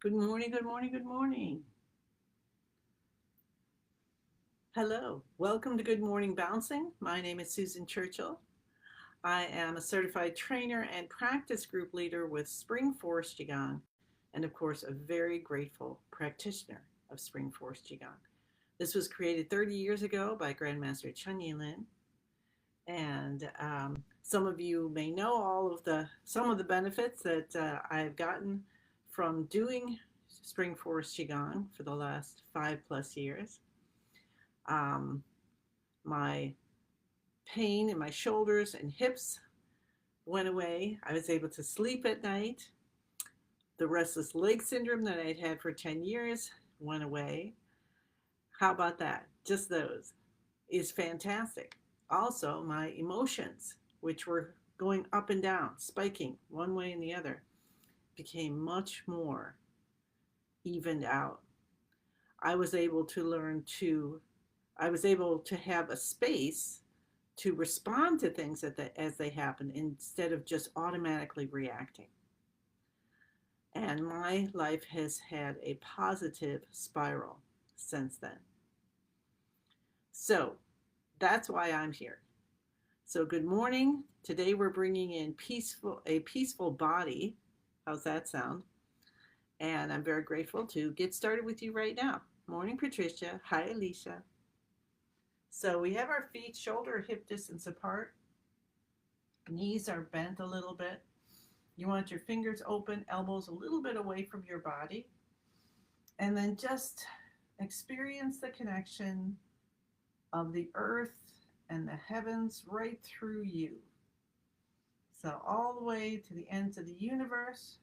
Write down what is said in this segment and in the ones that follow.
Good morning, good morning, good morning. Hello, welcome to Good Morning Bouncing. My name is Susan Churchill. I am a certified trainer and practice group leader with Spring Forest Qigong, and of course, a very grateful practitioner of Spring Forest Qigong. This was created 30 years ago by Grandmaster Chen Yilin, and some of you may know some of the benefits that I've gotten from doing Spring Forest Qigong for the last 5+ years. Um, my pain in my shoulders and hips went away. I was able to sleep at night. The restless leg syndrome that I'd had for 10 years went away. How about that? Just those is fantastic. Also, my emotions, which were going up and down, spiking one way and the other, became much more evened out. I was able to learn to, I was able to have a space to respond to things as they happen instead of just automatically reacting. And my life has had a positive spiral since then. So that's why I'm here. So good morning. Today we're bringing in a peaceful body. How's that sound? And I'm very grateful to get started with you right now. Morning, Patricia. Hi, Alicia. So we have our feet shoulder hip distance apart. Knees are bent a little bit. You want your fingers open, elbows a little bit away from your body. And then just experience the connection of the earth and the heavens right through you. So all the way to the ends of the universe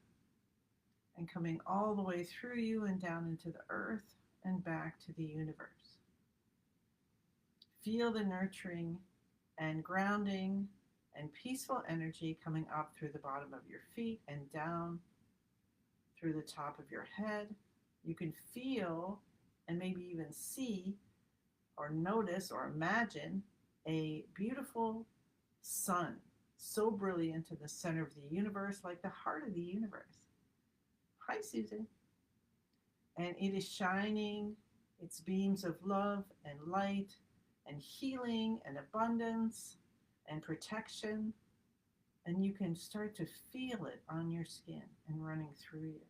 and coming all the way through you and down into the earth and back to the universe. Feel the nurturing and grounding and peaceful energy coming up through the bottom of your feet and down through the top of your head. You can feel and maybe even see or notice or imagine a beautiful sun, so brilliant in the center of the universe, like the heart of the universe. Hi, Susan. And it is shining its beams of love and light and healing and abundance and protection. And you can start to feel it on your skin and running through you.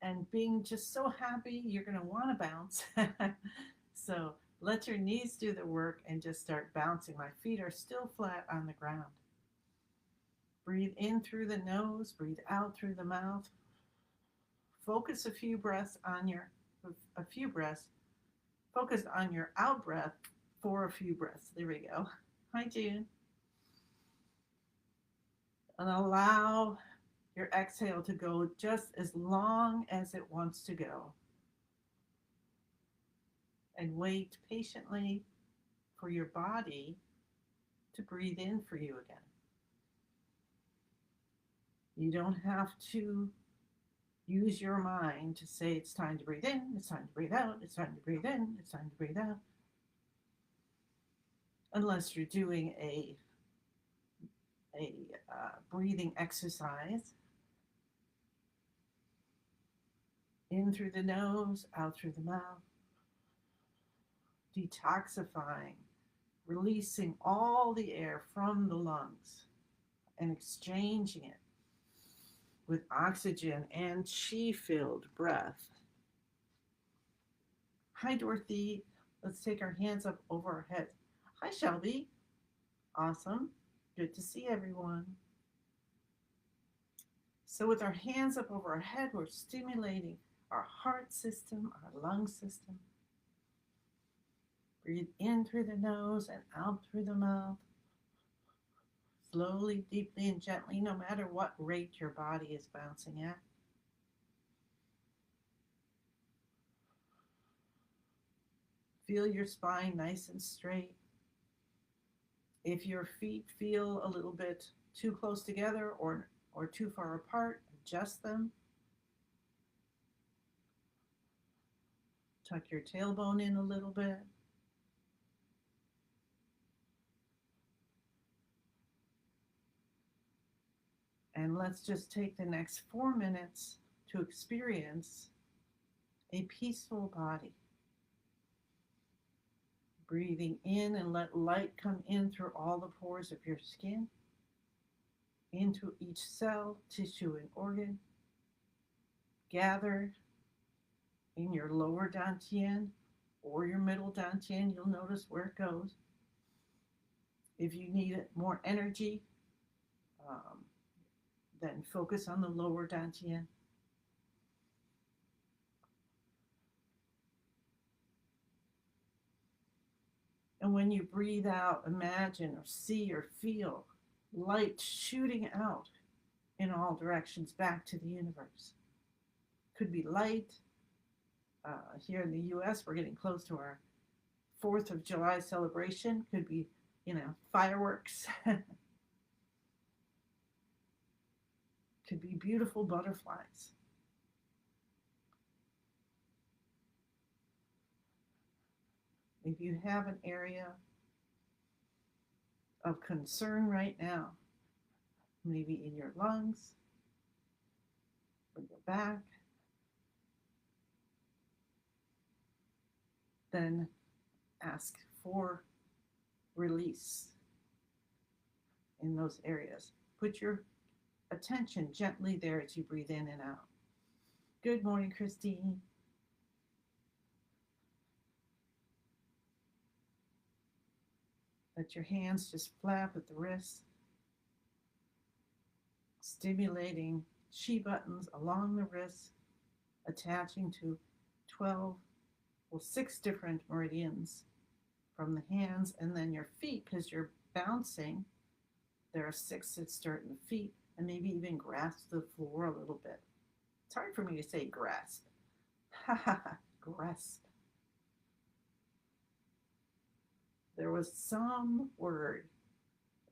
And being just so happy, you're going to want to bounce. So let your knees do the work and just start bouncing. My feet are still flat on the ground. Breathe in through the nose, breathe out through the mouth. Focus a few breaths. Focus on your out breath for a few breaths. There we go. Hi, June. And allow your exhale to go just as long as it wants to go. And wait patiently for your body to breathe in for you again. You don't have to use your mind to say it's time to breathe in, it's time to breathe out, it's time to breathe in, it's time to breathe out. Unless you're doing a breathing exercise. In through the nose, out through the mouth. Detoxifying, releasing all the air from the lungs and exchanging it with oxygen and chi-filled breath. Hi, Dorothy. Let's take our hands up over our heads. Hi, Shelby. Awesome. Good to see everyone. So with our hands up over our head, we're stimulating our heart system, our lung system. Breathe in through the nose and out through the mouth. Slowly, deeply, and gently, no matter what rate your body is bouncing at. Feel your spine nice and straight. If your feet feel a little bit too close together or too far apart, adjust them. Tuck your tailbone in a little bit. And let's just take the next 4 minutes to experience a peaceful body. Breathing in and let light come in through all the pores of your skin, into each cell, tissue, and organ. Gather in your lower dantian or your middle dantian. You'll notice where it goes. If you need more energy, um, then focus on the lower dantian. And when you breathe out, imagine or see or feel light shooting out in all directions back to the universe. Could be light. Here in the US, we're getting close to our 4th of July celebration. Could be, fireworks. Could be beautiful butterflies. If you have an area of concern right now, maybe in your lungs or your back, then ask for release in those areas. Put your attention gently there as you breathe in and out. Good morning, Christine. Let your hands just flap at the wrists, stimulating chi buttons along the wrists, attaching to 6 different meridians from the hands, and then your feet, because you're bouncing. There are 6 that start in the feet, and maybe even grasp the floor a little bit. It's hard for me to say grasp. Grasp. There was some word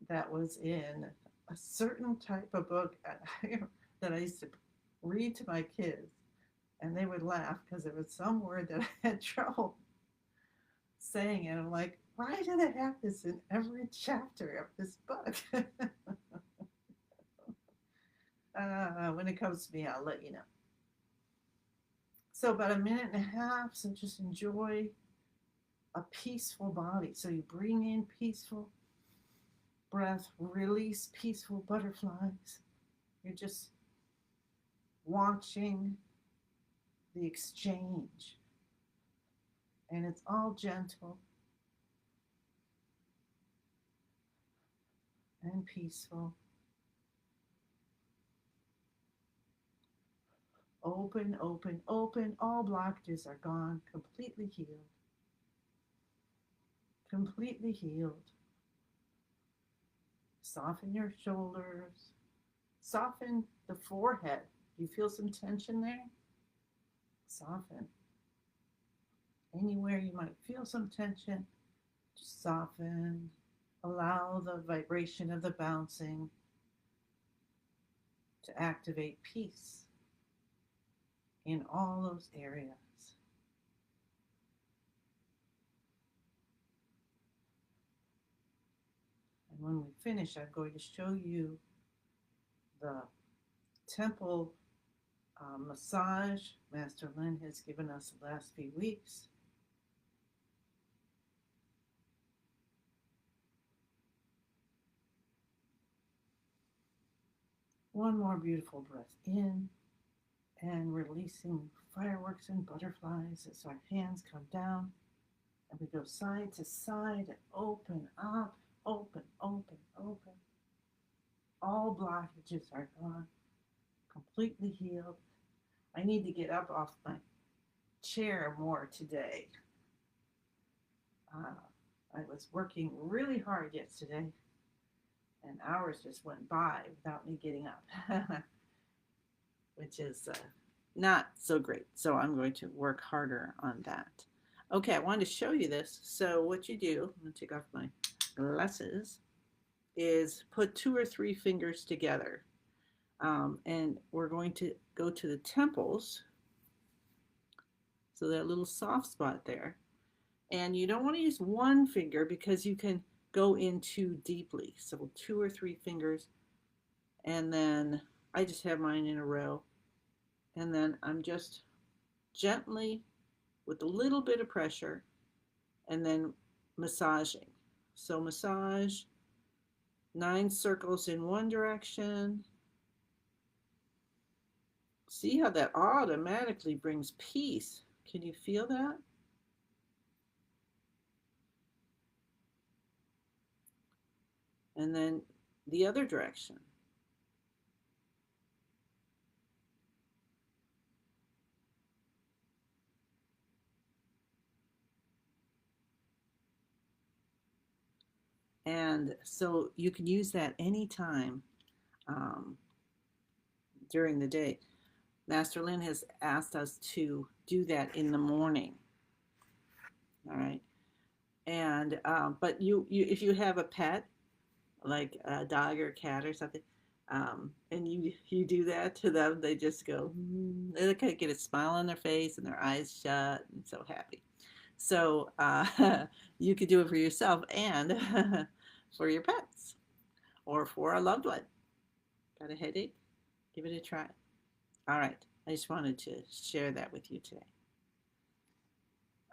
that was in a certain type of book that I used to read to my kids, and they would laugh because it was some word that I had trouble saying it. I'm like, why do they have this in every chapter of this book? When it comes to me, I'll let you know. So about a minute and a half, so just enjoy a peaceful body. So you bring in peaceful breath, release peaceful butterflies. You're just watching the exchange, and it's all gentle and peaceful. Open, open, open. All blockages are gone, completely healed. Completely healed. Soften your shoulders. Soften the forehead. Do you feel some tension there? Soften. Anywhere you might feel some tension, just soften. Allow the vibration of the bouncing to activate peace in all those areas. And when we finish, I'm going to show you the temple massage Master Lin has given us the last few weeks. One more beautiful breath in, and releasing fireworks and butterflies as our hands come down, and we go side to side and open up, open, open, open. All blockages are gone, completely healed. I need to get up off my chair more today. I was working really hard yesterday, and hours just went by without me getting up, which is not so great. So I'm going to work harder on that. Okay, I wanted to show you this. So what you do, I'm going to take off my glasses, is put 2 or 3 fingers together. And we're going to go to the temples. So that little soft spot there. And you don't want to use one finger because you can go in too deeply. So 2 or 3 fingers. And then I just have mine in a row. And then I'm just gently, with a little bit of pressure, and then massaging. So massage 9 circles in one direction. See how that automatically brings peace. Can you feel that? And then the other direction. And so you can use that anytime um, during the day. Master Lin has asked us to do that in the morning. All right. And but you if you have a pet like a dog or a cat or something, and you do that to them, they just go. They kind of get a smile on their face and their eyes shut and so happy. So you could do it for yourself and for your pets or for a loved one. Got a headache? Give it a try. All right. I just wanted to share that with you today.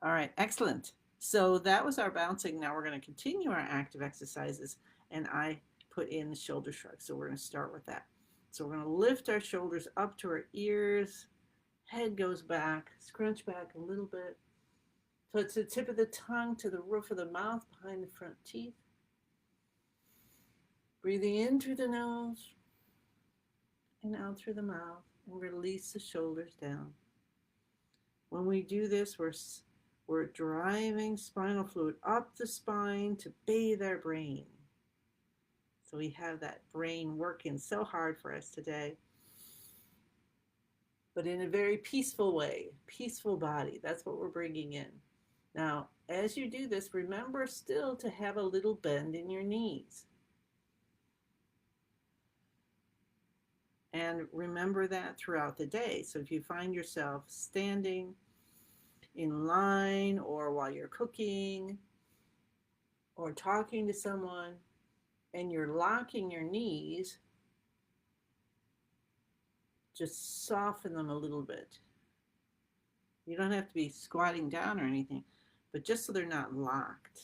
All right. Excellent. So that was our bouncing. Now we're going to continue our active exercises. And I put in the shoulder shrug. So we're going to start with that. So we're going to lift our shoulders up to our ears. Head goes back. Scrunch back a little bit. Touch the tip of the tongue to the roof of the mouth behind the front teeth. Breathing in through the nose and out through the mouth, and release the shoulders down. When we do this, we're driving spinal fluid up the spine to bathe our brain. So we have that brain working so hard for us today, but in a very peaceful way, peaceful body. That's what we're bringing in. Now, as you do this, remember still to have a little bend in your knees. And remember that throughout the day. So if you find yourself standing in line or while you're cooking or talking to someone and you're locking your knees, just soften them a little bit. You don't have to be squatting down or anything, but just so they're not locked.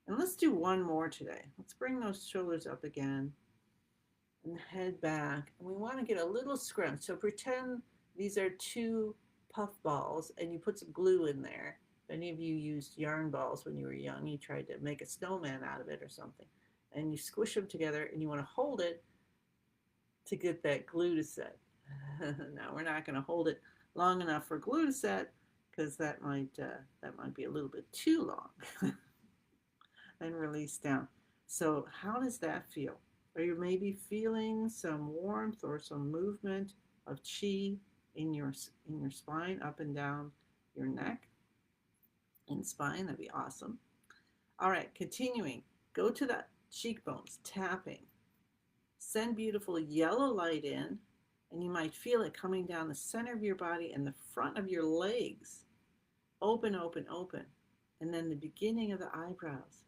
And let's do one more today. Let's bring those shoulders up again and head back. And we want to get a little scrunch. So pretend these are 2 puff balls and you put some glue in there. If any of you used yarn balls when you were young, you tried to make a snowman out of it or something. And you squish them together and you want to hold it to get that glue to set. Now we're not going to hold it long enough for glue to set because that might be a little bit too long. And release down. So how does that feel? Are you maybe feeling some warmth or some movement of chi in your spine, up and down your neck and spine? That'd be awesome. All right, continuing. Go to the cheekbones, tapping. Send beautiful yellow light in, and you might feel it coming down the center of your body and the front of your legs. Open, open, open. And then the beginning of the eyebrows.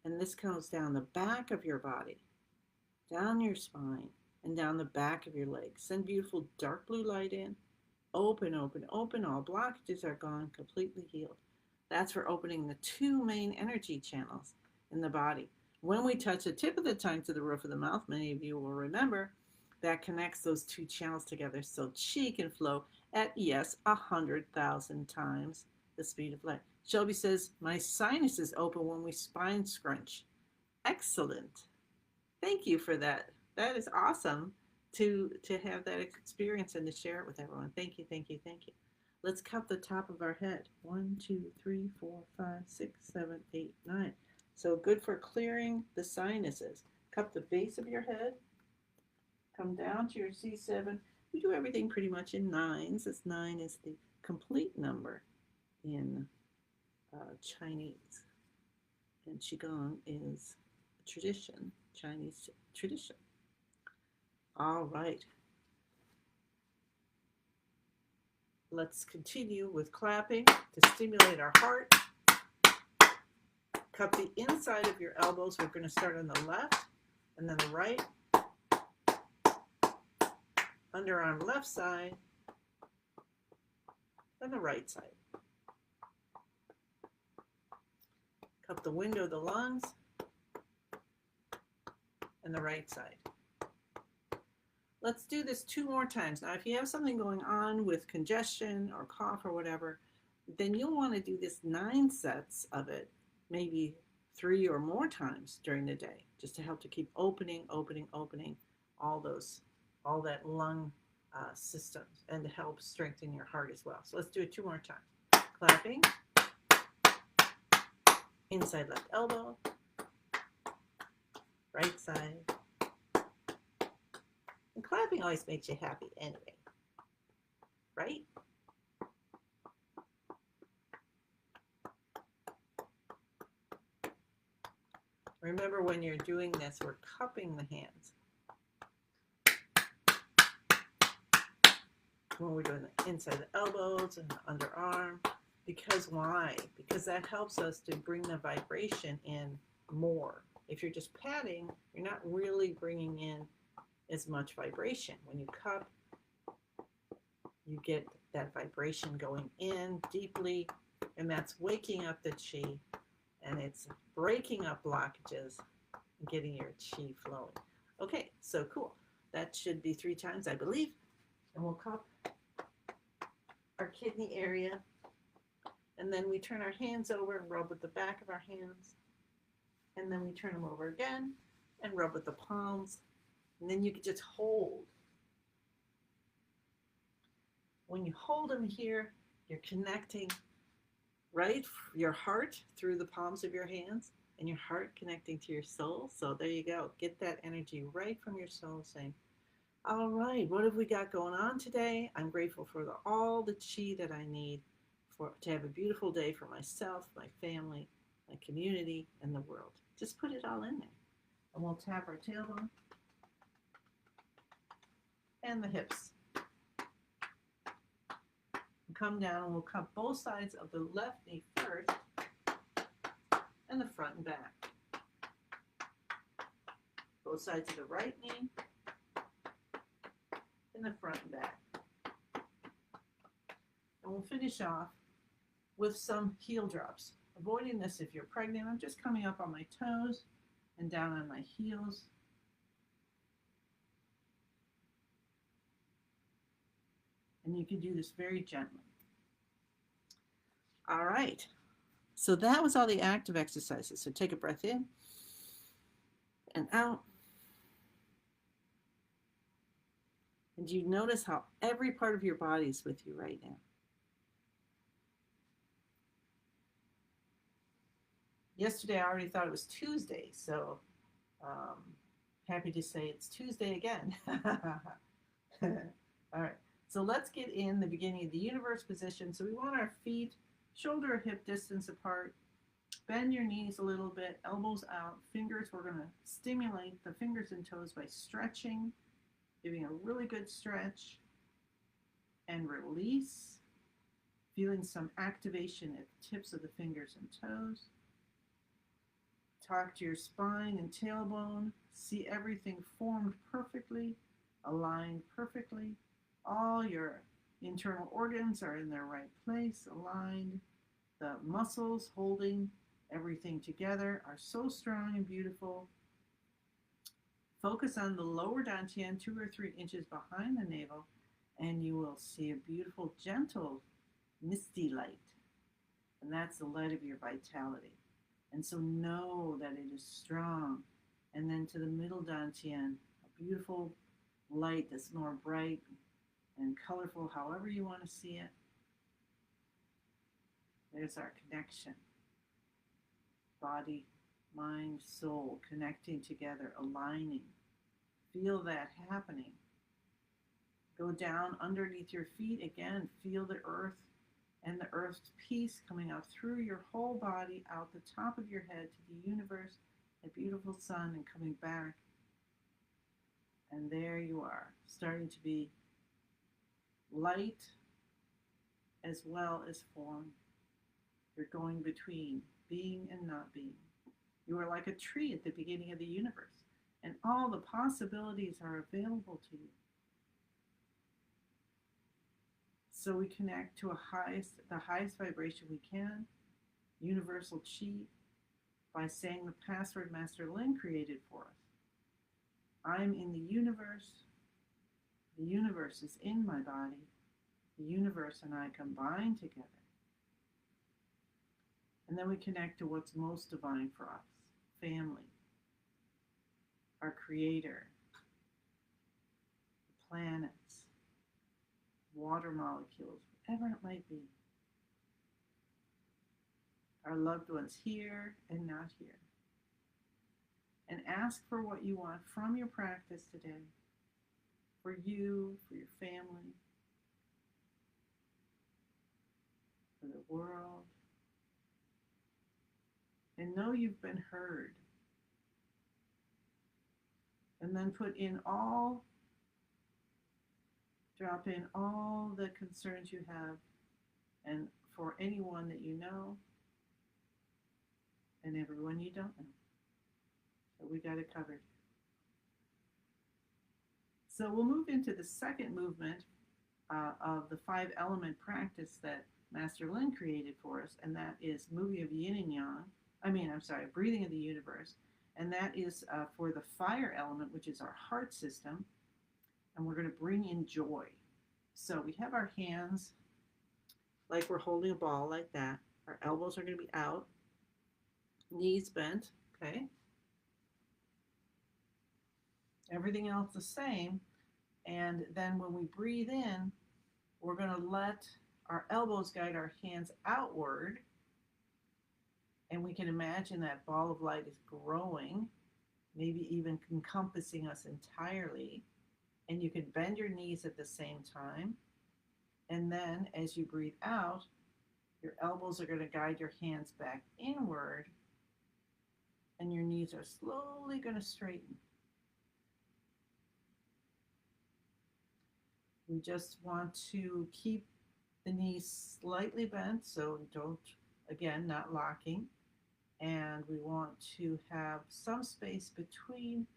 And this comes down the back of your body, down your spine, and down the back of your legs. Send beautiful dark blue light in. Open, open, open. All blockages are gone, completely healed. That's for opening the 2 main energy channels in the body. When we touch the tip of the tongue to the roof of the mouth, many of you will remember, that connects those 2 channels together so chi can flow at, yes, 100,000 times the speed of light. Shelby says, my sinuses open when we spine scrunch. Excellent. Thank you for that. That is awesome to have that experience and to share it with everyone. Thank you, thank you, thank you. Let's cup the top of our head. 1, 2, 3, 4, 5, 6, 7, 8, 9. So good for clearing the sinuses. Cup the base of your head. Come down to your C7. We do everything pretty much in 9s, as 9 is the complete number in Chinese. And Qigong is tradition, Chinese tradition. All right. Let's continue with clapping to stimulate our heart. Cup the inside of your elbows. We're going to start on the left and then the right. underarm left side, then the right side. Cup the window, the lungs, and the right side. Let's do this 2 more times. Now, if you have something going on with congestion or cough or whatever, then you'll want to do this 9 sets of it, maybe 3 or more times during the day, just to help to keep opening all that lung systems and to help strengthen your heart as well. So let's do it 2 more times. Clapping. Inside left elbow. Right side. And clapping always makes you happy anyway, right? Remember, when you're doing this, we're cupping the hands. When we're doing the inside the elbows and the underarm. Because why? Because that helps us to bring the vibration in more. If you're just patting, you're not really bringing in as much vibration. When you cup, you get that vibration going in deeply, and that's waking up the chi, and it's breaking up blockages and getting your chi flowing. Okay, so cool. That should be 3 times, I believe. And we'll cup our kidney area, and then we turn our hands over and rub with the back of our hands, and then we turn them over again and rub with the palms, and then you can just hold. When you hold them here, you're connecting, right, your heart through the palms of your hands, and your heart connecting to your soul. So there you go. Get that energy right from your soul, saying, all right, what have we got going on today? I'm grateful for all the chi that I need to have a beautiful day for myself, my family, my community, and the world. Just put it all in there. And we'll tap our tailbone and the hips. Come down, and we'll cup both sides of the left knee first and the front and back. Both sides of the right knee and the front and back. And we'll finish off with some heel drops. Avoiding this if you're pregnant. I'm just coming up on my toes and down on my heels. And you can do this very gently. All right. So that was all the active exercises. So take a breath in and out. And you notice how every part of your body is with you right now. Yesterday, I already thought it was Tuesday, so happy to say it's Tuesday again. All right, so let's get in the beginning of the universe position. So we want our feet shoulder or hip distance apart. Bend your knees a little bit, elbows out, fingers. We're going to stimulate the fingers and toes by stretching, giving a really good stretch, and release, feeling some activation at the tips of the fingers and toes. Talk to your spine and tailbone. See everything formed perfectly, aligned perfectly. All your internal organs are in their right place, aligned. The muscles holding everything together are so strong and beautiful. Focus on the lower dantian, 2 or 3 inches behind the navel, and you will see a beautiful, gentle, misty light. And that's the light of your vitality. And so know that it is strong. And then to the middle dantian, a beautiful light that's more bright and colorful, however you want to see it. There's our connection. Body, mind, soul connecting together, aligning. Feel that happening. Go down underneath your feet again. Feel the earth and the earth's peace coming out through your whole body, out the top of your head to the universe, a beautiful sun, and coming back. And there you are, starting to be light as well as form. You're going between being and not being. You are like a tree at the beginning of the universe, and all the possibilities are available to you. So we connect to the highest vibration we can, universal chi, by saying the password Master Lin created for us. I'm in the universe is in my body, the universe and I combine together. And then we connect to what's most divine for us, family, our creator, the planets, water molecules, whatever it might be. Our loved ones here and not here. And ask for what you want from your practice today, for you, for your family, for the world. And know you've been heard. And then drop in all the concerns you have, and for anyone that you know and everyone you don't know. So we got it covered. So we'll move into the second movement of the 5-element practice that Master Lin created for us, and that is moving of yin and yang. Breathing of the universe. And that is for the fire element, which is our heart system. And we're going to bring in joy. So we have our hands like we're holding a ball like that. Our elbows are going to be out, knees bent, okay? Everything else the same. And then when we breathe in, we're going to let our elbows guide our hands outward. And we can imagine that ball of light is growing, maybe even encompassing us entirely. And you can bend your knees at the same time. And then as you breathe out, your elbows are going to guide your hands back inward. And your knees are slowly going to straighten. We just want to keep the knees slightly bent, so not locking. And we want to have some space between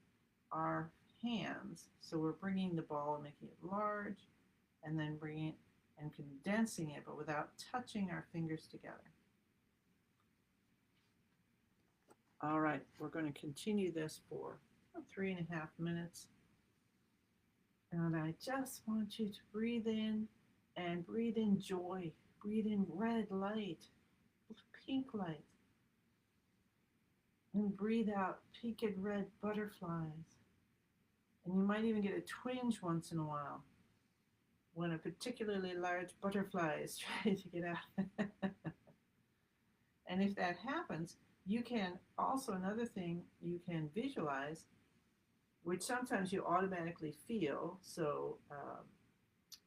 our hands. So we're bringing the ball and making it large, and then bringing it and condensing it, but without touching our fingers together. All right, we're going to continue this for 3.5 minutes. And I just want you to breathe in and breathe in joy. Breathe in red light, pink light. And breathe out pink and red butterflies. And you might even get a twinge once in a while when a particularly large butterfly is trying to get out. And if that happens, you can also, another thing you can visualize, which sometimes you automatically feel,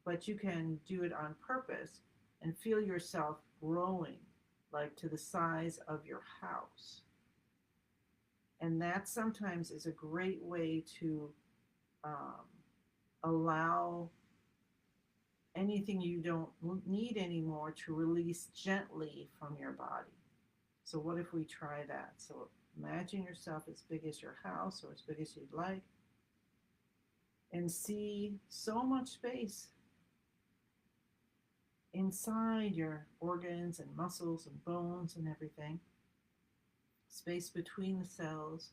but you can do it on purpose and feel yourself growing, like to the size of your house. And that sometimes is a great way to allow anything you don't need anymore to release gently from your body. So what if we try that? So imagine yourself as big as your house or as big as you'd like, and see so much space inside your organs and muscles and bones and everything. Space between the cells.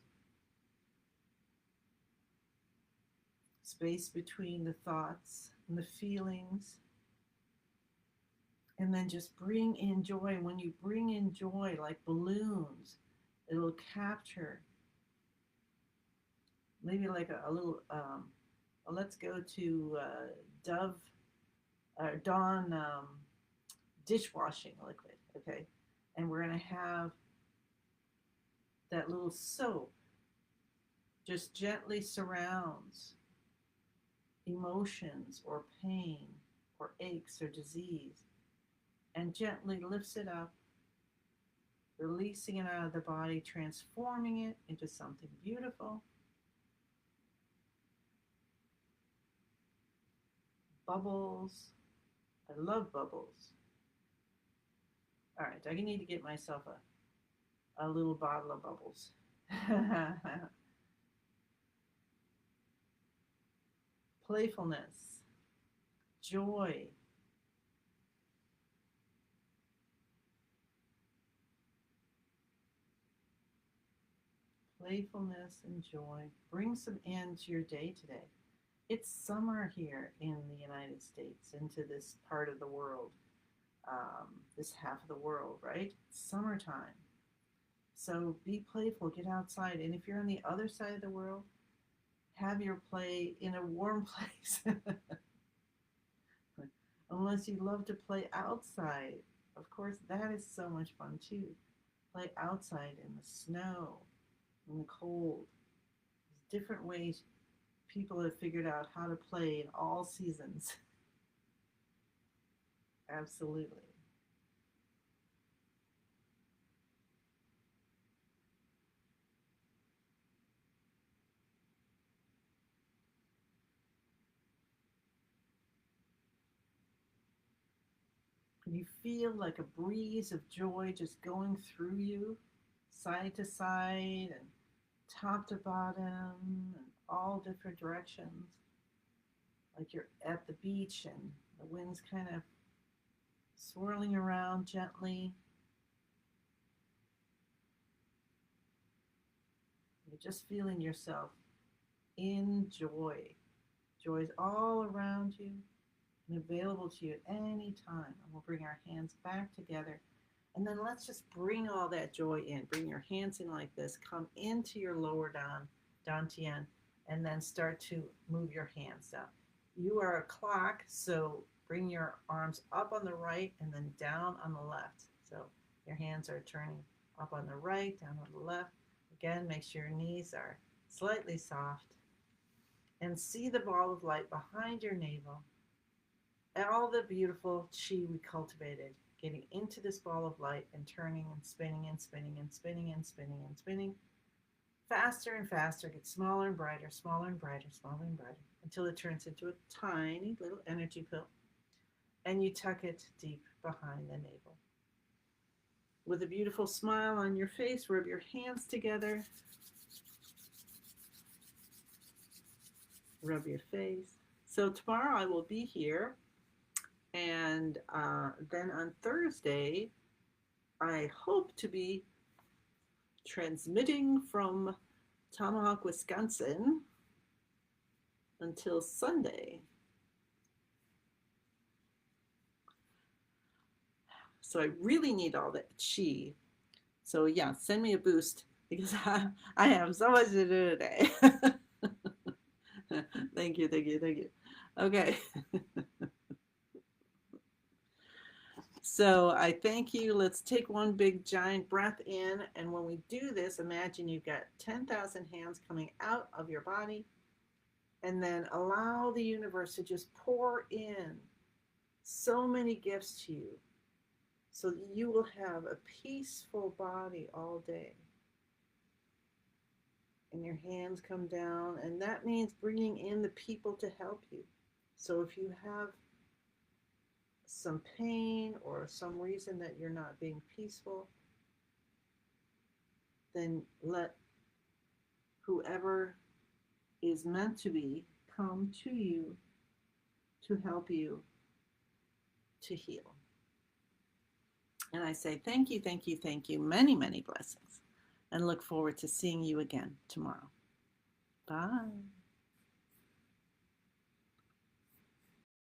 Space between the thoughts and the feelings. And then just bring in joy. And when you bring in joy like balloons, it'll capture maybe like a little, let's go to Dawn dishwashing liquid, okay? And we're going to have that little soap just gently surrounds emotions or pain or aches or disease, and gently lifts it up, releasing it out of the body, transforming it into something beautiful. Bubbles. I love bubbles. All right, I need to get myself a little bottle of bubbles. Playfulness, joy, playfulness and joy. Bring some into your day today. It's summer here in the United States, into this part of the world, this half of the world, right? It's summertime. So be playful, get outside. And if you're on the other side of the world, have your play in a warm place. Unless you love to play outside. Of course, that is so much fun too. Play outside in the snow, in the cold. There's different ways people have figured out how to play in all seasons. Absolutely. You feel like a breeze of joy just going through you, side to side and top to bottom and all different directions. Like you're at the beach and the wind's kind of swirling around gently. You're just feeling yourself in joy. Joy is all around you and available to you at any time. And we'll bring our hands back together. And then let's just bring all that joy in. Bring your hands in like this. Come into your lower dantian, and then start to move your hands down. You are a clock, so bring your arms up on the right and then down on the left. So your hands are turning up on the right, down on the left. Again, make sure your knees are slightly soft. And see the ball of light behind your navel. And all the beautiful chi we cultivated, getting into this ball of light and turning and spinning and spinning and spinning and spinning and spinning. Faster and faster, get smaller and brighter, smaller and brighter, smaller and brighter, until it turns into a tiny little energy pill. And you tuck it deep behind the navel. With a beautiful smile on your face, rub your hands together. Rub your face. So tomorrow I will be here. And then on Thursday, I hope to be transmitting from Tomahawk, Wisconsin until Sunday. So I really need all that chi. So yeah, send me a boost because I have so much to do today. Thank you, thank you, thank you. Okay. So I thank you. Let's take one big giant breath in. And when we do this, imagine you've got 10,000 hands coming out of your body. And then allow the universe to just pour in so many gifts to you so that you will have a peaceful body all day. And your hands come down. And that means bringing in the people to help you. So if you have some pain or some reason that you're not being peaceful, then let whoever is meant to be come to you to help you to heal. And I say thank you, thank you, thank you. Many, many blessings. And look forward to seeing you again tomorrow. Bye.